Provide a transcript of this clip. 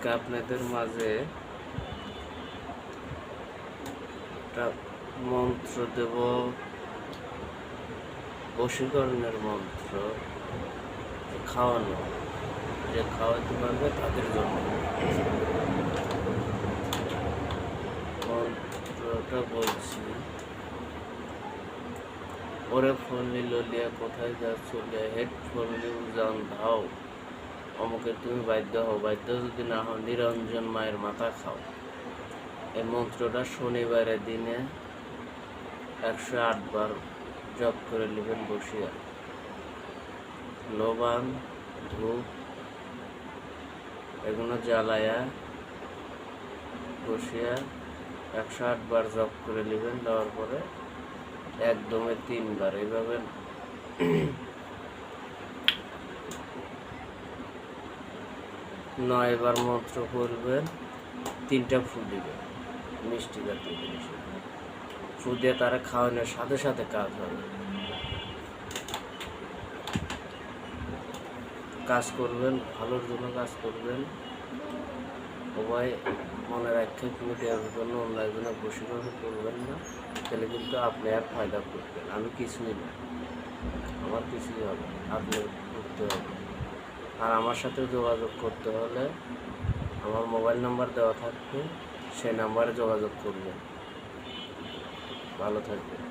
আজকে আপনাদের মাঝে একটা মন্ত্র দেব, বশীকরণের মন্ত্র। খাওয়ানো, যে খাওয়াতে পারবে তাদের জন্য মন্ত্রটা বলছি। ওরে ফোন লিয়া কোথায় যাচ্ছ, হেডফোন নিউ যান ধাও, অমুকে তুমি বাধ্য হও, বাধ্য যদি না হও নিরঞ্জন মায়ের মাথা খাও। এই মন্ত্রটা শনিবারের দিনে 108 বার জপ করে নেবেন বসিয়া। লবণ, ধূপ এগুলো জ্বালায়া বসিয়া 108 বার জপ করে নেবেন। দেওয়ার পরে একদমে 3 বার এইভাবে 9 বার মন্ত্র করবেন। 3টা ফু দিবেন, মিষ্টি জাতীয় জিনিস। ফু দিয়ে তারা খাওয়ানোর সাথে সাথে কাজ হবে। কাজ করবেন, ভালোর জন্য কাজ করবেন। সবাই মনে রাখে মিডিয়ার জন্য অন্য একজনের বশীকরণ করবেন না, তাহলে কিন্তু আপনি আর ফায়দা করবেন। আমি কিছুই না, আমার কিছুই হবে, আপনি করতে হবে। আর আমার সাথে যোগাযোগ করতে হলে আমার মোবাইল নাম্বার দেওয়া থাকবে, সেই নাম্বারে যোগাযোগ করবেন। ভালো থাকবেন।